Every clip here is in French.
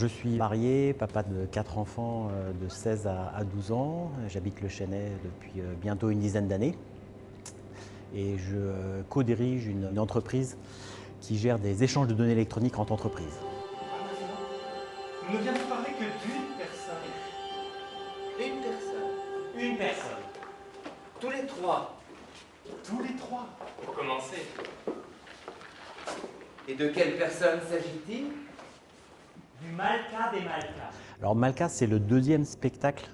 Je suis marié, papa de 4 enfants de 16 à 12 ans. J'habite le Chesnay depuis bientôt une dizaine d'années. Et je co-dirige une entreprise qui gère des échanges de données électroniques entre entreprises. Ne viens de parler que d'une personne. Une personne. Une personne. Tous les trois. Tous les trois. Pour commencer. Et de quelle personne s'agit-il? Du Malka des Malkas. Alors Malka, c'est le deuxième spectacle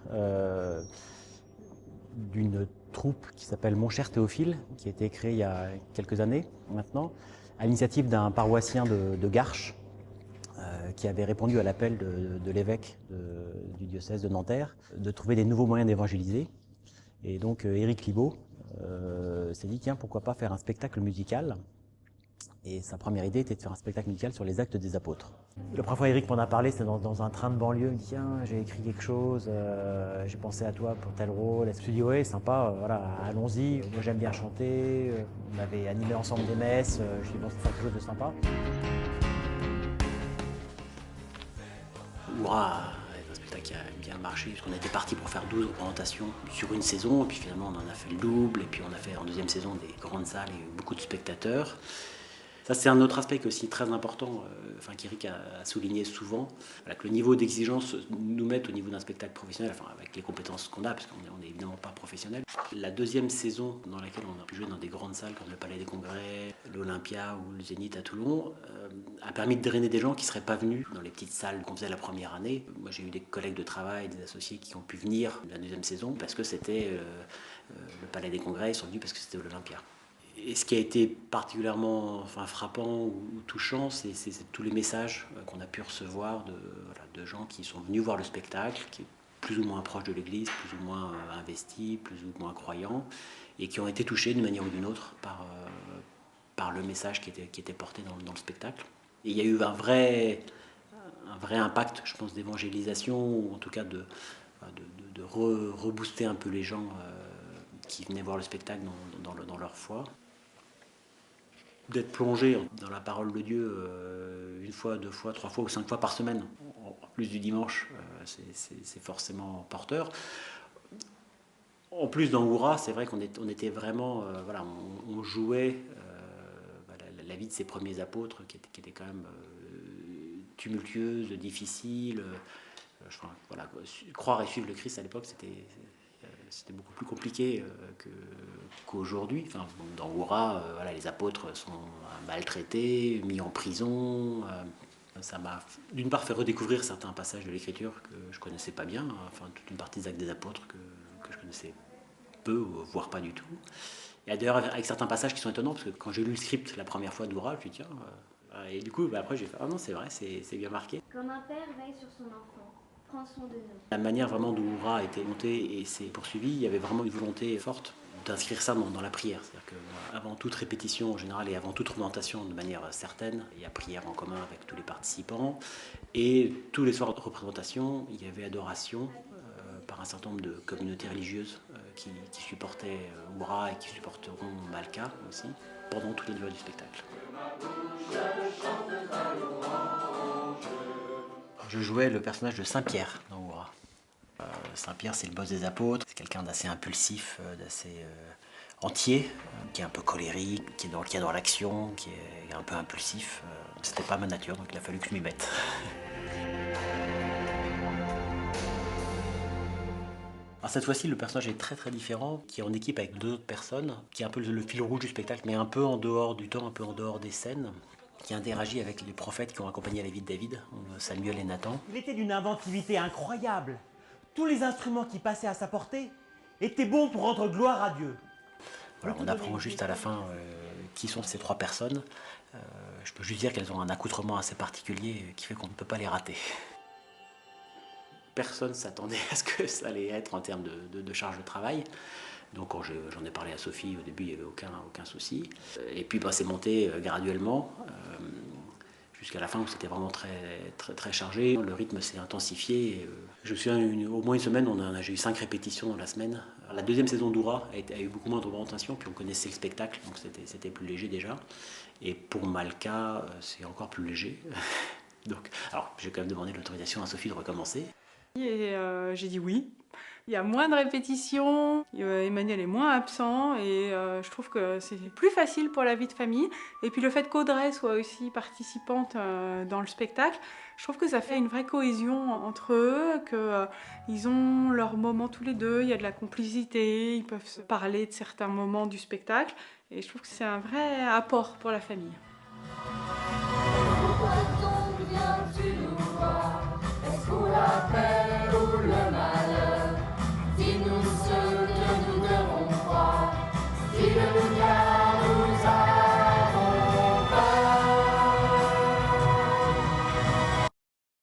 d'une troupe qui s'appelle Mon cher Théophile, qui a été créée il y a quelques années maintenant, à l'initiative d'un paroissien de Garches, qui avait répondu à l'appel de l'évêque du diocèse de Nanterre, de trouver des nouveaux moyens d'évangéliser. Et donc Éric Libaud s'est dit, tiens, pourquoi pas faire un spectacle musical? Et sa première idée était de faire un spectacle musical sur les actes des apôtres. La première fois Éric m'en a parlé, c'était dans un train de banlieue. Il me dit, tiens, j'ai écrit quelque chose, j'ai pensé à toi pour tel rôle. Je me suis dit, ouais, sympa, voilà, allons-y. Moi, j'aime bien chanter. On avait animé ensemble des messes. Je me suis dit, bon, c'est quelque chose de sympa. Hourra est un spectacle qui a bien marché, puisqu'on était parti pour faire 12 représentations sur une saison, et puis finalement on en a fait le double, et puis on a fait en deuxième saison des grandes salles et beaucoup de spectateurs. Ça, c'est un autre aspect qui est aussi très important, qu'Éric a souligné souvent, voilà, que le niveau d'exigence nous mette au niveau d'un spectacle professionnel, enfin, avec les compétences qu'on a, parce qu'on n'est évidemment pas professionnel. La deuxième saison dans laquelle on a pu jouer dans des grandes salles comme le Palais des Congrès, l'Olympia ou le Zénith à Toulon, a permis de drainer des gens qui ne seraient pas venus dans les petites salles qu'on faisait la première année. Moi, j'ai eu des collègues de travail, des associés qui ont pu venir la deuxième saison parce que c'était le Palais des Congrès, ils sont venus parce que c'était l'Olympia. Et ce qui a été particulièrement frappant ou touchant, c'est tous les messages qu'on a pu recevoir de gens qui sont venus voir le spectacle, qui est plus ou moins proches de l'Église, plus ou moins investis, plus ou moins croyants, et qui ont été touchés d'une manière ou d'une autre par le message qui était porté dans le spectacle. Et il y a eu un vrai impact, je pense, d'évangélisation, ou en tout cas de rebooster un peu les gens qui venaient voir le spectacle dans leur foi. D'être plongé dans la parole de Dieu une fois, deux fois, trois fois ou 5 fois par semaine, en plus du dimanche, c'est forcément porteur. En plus dans Hourra, c'est vrai qu'on était vraiment, on jouait la vie de ces premiers apôtres qui était quand même tumultueuse, difficile. Croire et suivre le Christ à l'époque, c'était beaucoup plus compliqué qu'aujourd'hui. Dans Hourra, les apôtres sont maltraités, mis en prison. Ça m'a d'une part fait redécouvrir certains passages de l'Écriture que je ne connaissais pas bien, toute une partie des actes des apôtres que je connaissais peu, voire pas du tout. Et d'ailleurs avec certains passages qui sont étonnants, parce que quand j'ai lu le script la première fois d'Hourra, je me suis dit tiens, et du coup après j'ai fait ah non c'est vrai, c'est bien marqué. Comme un père veille sur son enfant, prends soin de nous. La manière vraiment dont Hourra a été monté et s'est poursuivi, il y avait vraiment une volonté forte d'inscrire ça dans la prière. C'est-à-dire qu'avant toute répétition en général et avant toute représentation de manière certaine, il y a prière en commun avec tous les participants. Et tous les soirs de représentation, il y avait adoration par un certain nombre de communautés religieuses qui supportaient Hourra et qui supporteront Malka aussi pendant toute la durée du spectacle. Je jouais le personnage de Saint-Pierre dans Hourra. Saint-Pierre, c'est le boss des apôtres, c'est quelqu'un d'assez impulsif, d'assez entier, qui est un peu colérique, qui est dans l'action, qui est un peu impulsif. C'était pas ma nature, donc il a fallu que je m'y mette. Alors cette fois-ci, le personnage est très très différent, qui est en équipe avec 2 autres personnes, qui est un peu le fil rouge du spectacle, mais un peu en dehors du temps, un peu en dehors des scènes, qui interagit avec les prophètes qui ont accompagné la vie de David, Samuel et Nathan. Il était d'une inventivité incroyable. Tous les instruments qui passaient à sa portée étaient bons pour rendre gloire à Dieu. Voilà, on apprend juste à la fin qui sont ces 3 personnes. Je peux juste dire qu'elles ont un accoutrement assez particulier qui fait qu'on ne peut pas les rater. Personne ne s'attendait à ce que ça allait être en termes de charge de travail. Donc quand j'en ai parlé à Sophie, au début il n'y avait aucun souci. Et puis c'est monté graduellement jusqu'à la fin où c'était vraiment très chargé. Le rythme s'est intensifié. Je me souviens, au moins une semaine, j'ai eu 5 répétitions dans la semaine. La deuxième saison d'Hourra a eu beaucoup moins de représentation, puis on connaissait le spectacle, donc c'était plus léger déjà. Et pour Malka, c'est encore plus léger. Donc, alors, j'ai quand même demandé l'autorisation à Sophie de recommencer. Et j'ai dit oui. Il y a moins de répétitions, Emmanuel est moins absent et je trouve que c'est plus facile pour la vie de famille. Et puis le fait qu'Audrey soit aussi participante dans le spectacle, je trouve que ça fait une vraie cohésion entre eux, qu'ils ont leurs moments tous les deux, il y a de la complicité, ils peuvent se parler de certains moments du spectacle. Et je trouve que c'est un vrai apport pour la famille.